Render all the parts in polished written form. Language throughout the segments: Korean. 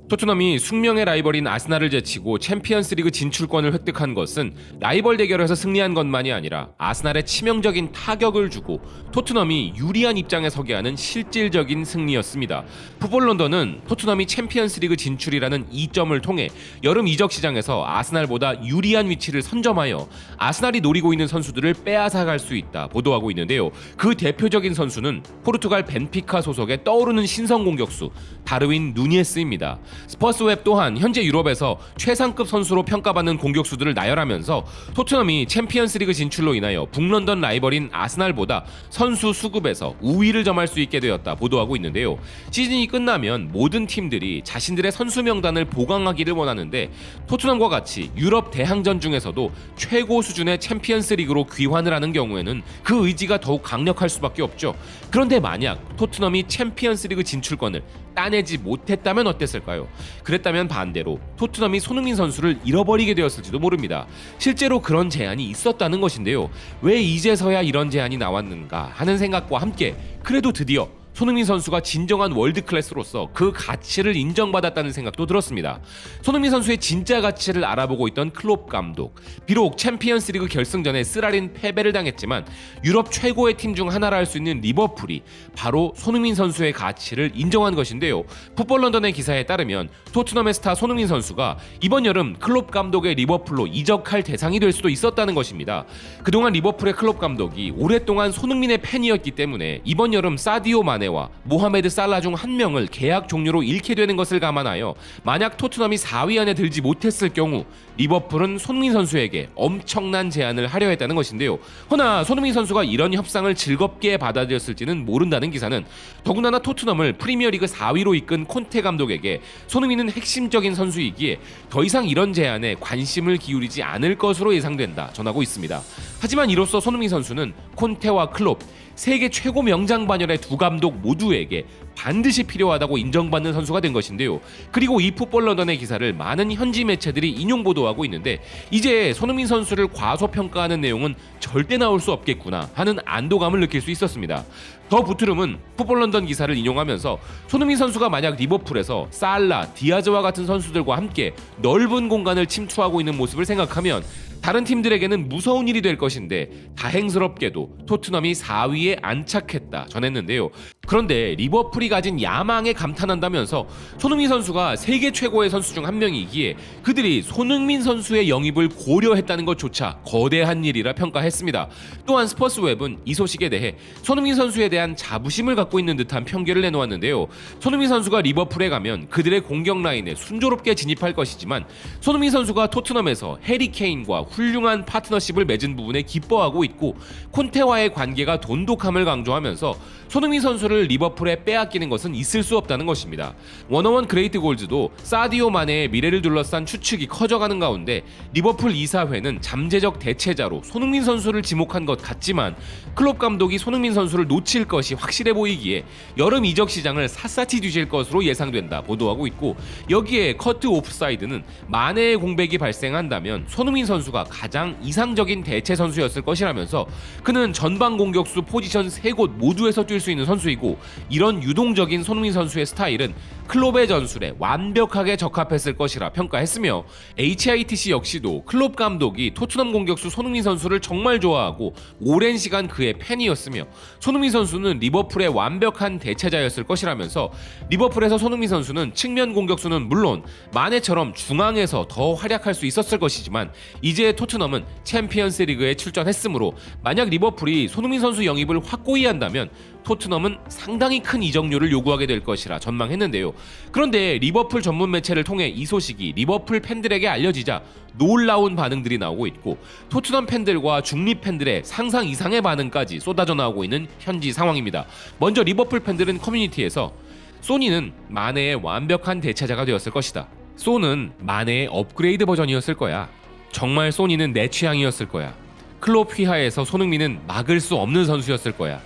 토트넘이 숙명의 라이벌인 아스날을 제치고 챔피언스리그 진출권을 획득한 것은 라이벌 대결에서 승리한 것만이 아니라 아스날에 치명적인 타격을 주고 토트넘이 유리한 입장에 서게 하는 실질적인 승리였습니다. 풋볼 런던은 토트넘이 챔피언스리그 진출이라는 이점을 통해 여름 이적 시장에서 아스날보다 유리한 위치를 선점하여 아스날이 노리고 있는 선수들을 빼앗아갈 수 있다 보도하고 있는데요. 그 대표적인 선수는 포르투갈 벤피카 소속의 떠오르는 신성 공격수 다르윈 누니에스입니다. 스퍼스웹 또한 현재 유럽에서 최상급 선수로 평가받는 공격수들을 나열하면서 토트넘이 챔피언스리그 진출로 인하여 북런던 라이벌인 아스날보다 선수 수급에서 우위를 점할 수 있게 되었다 보도하고 있는데요. 시즌이 끝나면 모든 팀들이 자신들의 선수 명단을 보강하기를 원하는데 토트넘과 같이 유럽 대항전 중에서도 최고 수준의 챔피언스리그로 귀환을 하는 경우에는 그 의지가 더욱 강력할 수밖에 없죠. 그런데 만약 토트넘이 챔피언스리그 진출권을 따내지 못했다면 어땠을까요? 그랬다면 반대로 토트넘이 손흥민 선수를 잃어버리게 되었을지도 모릅니다. 실제로 그런 제안이 있었다는 것인데요. 왜 이제서야 이런 제안이 나왔는가 하는 생각과 함께 그래도 드디어 손흥민 선수가 진정한 월드클래스로서 그 가치를 인정받았다는 생각도 들었습니다. 손흥민 선수의 진짜 가치를 알아보고 있던 클롭 감독. 비록 챔피언스리그 결승전에 쓰라린 패배를 당했지만 유럽 최고의 팀 중 하나라 할 수 있는 리버풀이 바로 손흥민 선수의 가치를 인정한 것인데요. 풋볼 런던의 기사에 따르면 토트넘의 스타 손흥민 선수가 이번 여름 클롭 감독의 리버풀로 이적할 대상이 될 수도 있었다는 것입니다. 그동안 리버풀의 클롭 감독이 오랫동안 손흥민의 팬이었기 때문에 이번 여름 사디오 마네 와 모하메드 살라 중 한 명을 계약 종료로 잃게 되는 것을 감안하여 만약 토트넘이 4위 안에 들지 못했을 경우 리버풀은 손흥민 선수에게 엄청난 제안을 하려 했다는 것인데요. 허나 손흥민 선수가 이런 협상을 즐겁게 받아들였을지는 모른다는 기사는 더군다나 토트넘을 프리미어리그 4위로 이끈 콘테 감독에게 손흥민은 핵심적인 선수이기에 더 이상 이런 제안에 관심을 기울이지 않을 것으로 예상된다 전하고 있습니다. 하지만 이로써 손흥민 선수는 콘테와 클롭 세계 최고 명장 반열의 두 감독 모두에게 반드시 필요하다고 인정받는 선수가 된 것인데요. 그리고 이 풋볼 런던의 기사를 많은 현지 매체들이 인용 보도하고 있는데 이제 손흥민 선수를 과소평가하는 내용은 절대 나올 수 없겠구나 하는 안도감을 느낄 수 있었습니다. 더 부트름은 풋볼 런던 기사를 인용하면서 손흥민 선수가 만약 리버풀에서 살라, 디아즈와 같은 선수들과 함께 넓은 공간을 침투하고 있는 모습을 생각하면 다른 팀들에게는 무서운 일이 될 것인데 다행스럽게도 토트넘이 4위에 안착했다 전했는데요. 그런데 리버풀이 가진 야망에 감탄한다면서 손흥민 선수가 세계 최고의 선수 중 한 명이기에 그들이 손흥민 선수의 영입을 고려했다는 것조차 거대한 일이라 평가했습니다. 또한 스퍼스웹은 이 소식에 대해 손흥민 선수에 대한 자부심을 갖고 있는 듯한 편견을 내놓았는데요. 손흥민 선수가 리버풀에 가면 그들의 공격 라인에 순조롭게 진입할 것이지만 손흥민 선수가 토트넘에서 해리 케인과 훌륭한 파트너십을 맺은 부분에 기뻐하고 있고 콘테와의 관계가 돈독함을 강조하면서 손흥민 선수를 리버풀에 빼앗기는 것은 있을 수 없다는 것입니다. 워너원 그레이트 골즈도 사디오 마네의 미래를 둘러싼 추측이 커져가는 가운데 리버풀 이사회는 잠재적 대체자로 손흥민 선수를 지목한 것 같지만 클롭 감독이 손흥민 선수를 놓칠 것이 확실해 보이기에 여름 이적 시장을 샅샅이 뒤질 것으로 예상된다 보도하고 있고 여기에 커트 오프사이드는 마네의 공백이 발생한다면 손흥민 선수가 가장 이상적인 대체 선수였을 것이라면서 그는 전방 공격수 포지션 3곳 모두에서 뛸 수 있는 선수이고 이런 유동적인 손흥민 선수의 스타일은 클롭의 전술에 완벽하게 적합했을 것이라 평가했으며 HITC 역시도 클롭 감독이 토트넘 공격수 손흥민 선수를 정말 좋아하고 오랜 시간 그의 팬이었으며 손흥민 선수는 리버풀의 완벽한 대체자였을 것이라면서 리버풀에서 손흥민 선수는 측면 공격수는 물론 마네처럼 중앙에서 더 활약할 수 있었을 것이지만 이제 토트넘은 챔피언스 리그에 출전했으므로 만약 리버풀이 손흥민 선수 영입을 확고히 한다면 토트넘은 상당히 큰 이적료를 요구하게 될 것이라 전망했는데요. 그런데 리버풀 전문 매체를 통해 이 소식이 리버풀 팬들에게 알려지자 놀라운 반응들이 나오고 있고 토트넘 팬들과 중립 팬들의 상상 이상의 반응까지 쏟아져 나오고 있는 현지 상황입니다. 먼저 리버풀 팬들은 커뮤니티에서 소니는 마네의 완벽한 대체자가 되었을 것이다. 소는 마네의 업그레이드 버전이었을 거야. 정말 소니는 내 취향이었을 거야. 클롭 휘하에서 손흥민은 막을 수 없는 선수였을 거야.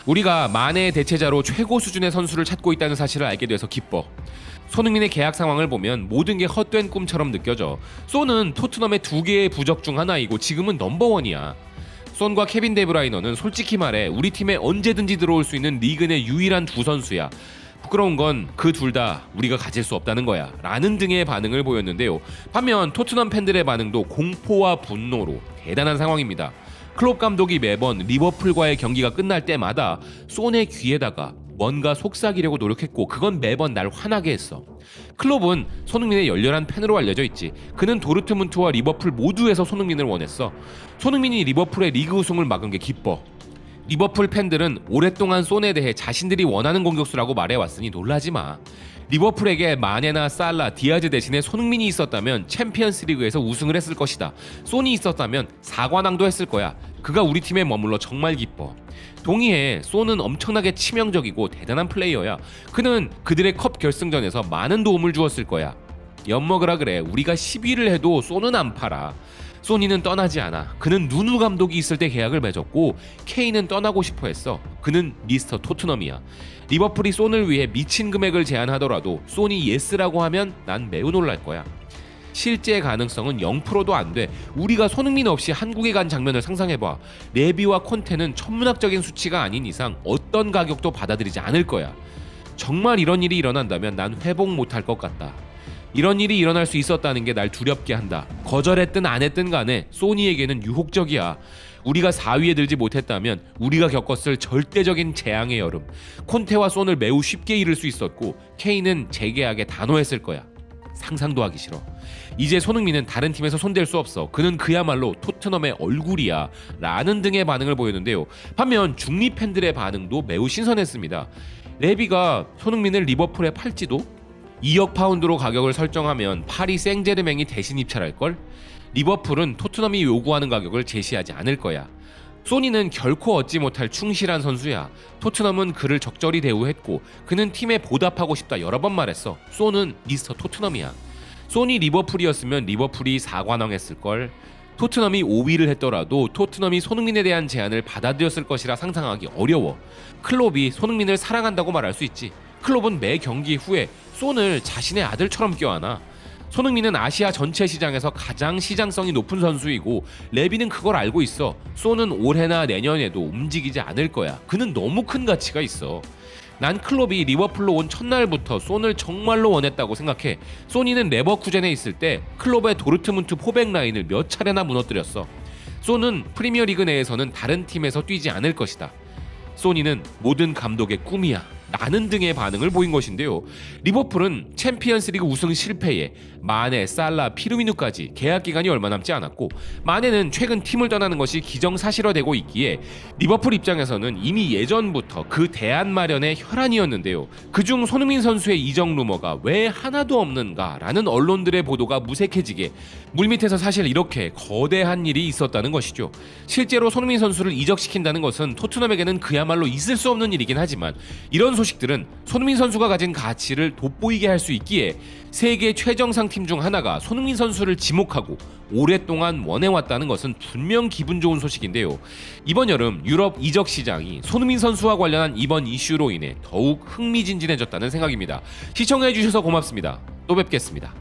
우리가 마네의 대체자로 최고 수준의 선수를 찾고 있다는 사실을 알게 돼서 기뻐. 손흥민의 계약 상황을 보면 모든 게 헛된 꿈처럼 느껴져. 소는 토트넘의 2개의 부적 중 하나이고 지금은 넘버원이야. 손과 케빈 데브라이너는 솔직히 말해 우리 팀에 언제든지 들어올 수 있는 리그 내 유일한 두 선수야. 부끄러운 건 그 둘 다 우리가 가질 수 없다는 거야 라는 등의 반응을 보였는데요. 반면 토트넘 팬들의 반응도 공포와 분노로 대단한 상황입니다. 클롭 감독이 매번 리버풀과의 경기가 끝날 때마다 손의 귀에다가 뭔가 속삭이려고 노력했고 그건 매번 날 화나게 했어. 클롭은 손흥민의 열렬한 팬으로 알려져 있지. 그는 도르트문트와 리버풀 모두에서 손흥민을 원했어. 손흥민이 리버풀의 리그 우승을 막은 게 기뻐. 리버풀 팬들은 오랫동안 손에 대해 자신들이 원하는 공격수라고 말해왔으니 놀라지 마. 리버풀에게 마네나 살라, 디아즈 대신에 손흥민이 있었다면 챔피언스 리그에서 우승을 했을 것이다. 손이 있었다면 4관왕도 했을 거야. 그가 우리 팀에 머물러 정말 기뻐. 동의해. 손은 엄청나게 치명적이고 대단한 플레이어야. 그는 그들의 컵 결승전에서 많은 도움을 주었을 거야. 엿먹으라 그래. 우리가 10위를 해도 손은 안 팔아. 소니는 떠나지 않아. 그는 누누 감독이 있을 때 계약을 맺었고 케인은 떠나고 싶어 했어. 그는 미스터 토트넘이야. 리버풀이 손을 위해 미친 금액을 제안하더라도 소니 예스라고 하면 난 매우 놀랄 거야. 실제 가능성은 0%도 안 돼. 우리가 손흥민 없이 한국에 간 장면을 상상해봐. 레비와 콘테는 천문학적인 수치가 아닌 이상 어떤 가격도 받아들이지 않을 거야. 정말 이런 일이 일어난다면 난 회복 못할 것 같다. 이런 일이 일어날 수 있었다는 게 날 두렵게 한다. 거절했든 안 했든 간에 소니에게는 유혹적이야. 우리가 4위에 들지 못했다면 우리가 겪었을 절대적인 재앙의 여름. 콘테와 손을 매우 쉽게 잃을 수 있었고 케인은 재계약에 단호했을 거야. 상상도 하기 싫어. 이제 손흥민은 다른 팀에서 손댈 수 없어. 그는 그야말로 토트넘의 얼굴이야 라는 등의 반응을 보였는데요. 반면 중립 팬들의 반응도 매우 신선했습니다. 레비가 손흥민을 리버풀에 팔지도? 2억 파운드로 가격을 설정하면 파리 생제르맹이 대신 입찰할걸? 리버풀은 토트넘이 요구하는 가격을 제시하지 않을 거야. 소니는 결코 얻지 못할 충실한 선수야. 토트넘은 그를 적절히 대우했고 그는 팀에 보답하고 싶다 여러 번 말했어. 소는 미스터 토트넘이야. 소니 리버풀이었으면 리버풀이 4관왕 했을걸. 토트넘이 5위를 했더라도 토트넘이 손흥민에 대한 제안을 받아들였을 것이라 상상하기 어려워. 클롭이 손흥민을 사랑한다고 말할 수 있지. 클롭은 매 경기 후에 손을 자신의 아들처럼 껴안아. 손흥민은 아시아 전체 시장에서 가장 시장성이 높은 선수이고 레비는 그걸 알고 있어. 손은 올해나 내년에도 움직이지 않을 거야. 그는 너무 큰 가치가 있어. 난 클롭이 리버풀로 온 첫날부터 손을 정말로 원했다고 생각해. 소니는 레버쿠젠에 있을 때 클롭의 도르트문트 포백 라인을 몇 차례나 무너뜨렸어. 손은 프리미어리그 내에서는 다른 팀에서 뛰지 않을 것이다. 소니는 모든 감독의 꿈이야 라는 등의 반응을 보인 것인데요. 리버풀은 챔피언스리그 우승 실패에 마네, 살라, 피르미누까지 계약 기간이 얼마 남지 않았고 마네는 최근 팀을 떠나는 것이 기정사실화되고 있기에 리버풀 입장에서는 이미 예전부터 그 대안 마련의 혈안이었는데요. 그중 손흥민 선수의 이적 루머가 왜 하나도 없는가라는 언론들의 보도가 무색해지게 물밑에서 사실 이렇게 거대한 일이 있었다는 것이죠. 실제로 손흥민 선수를 이적시킨다는 것은 토트넘에게는 그야말로 있을 수 없는 일이긴 하지만 이런 소식들은 손흥민 선수가 가진 가치를 돋보이게 할 수 있기에 세계 최정상 팀 중 하나가 손흥민 선수를 지목하고 오랫동안 원해왔다는 것은 분명 기분 좋은 소식인데요. 이번 여름 유럽 이적 시장이 손흥민 선수와 관련한 이번 이슈로 인해 더욱 흥미진진해졌다는 생각입니다. 시청해주셔서 고맙습니다. 또 뵙겠습니다.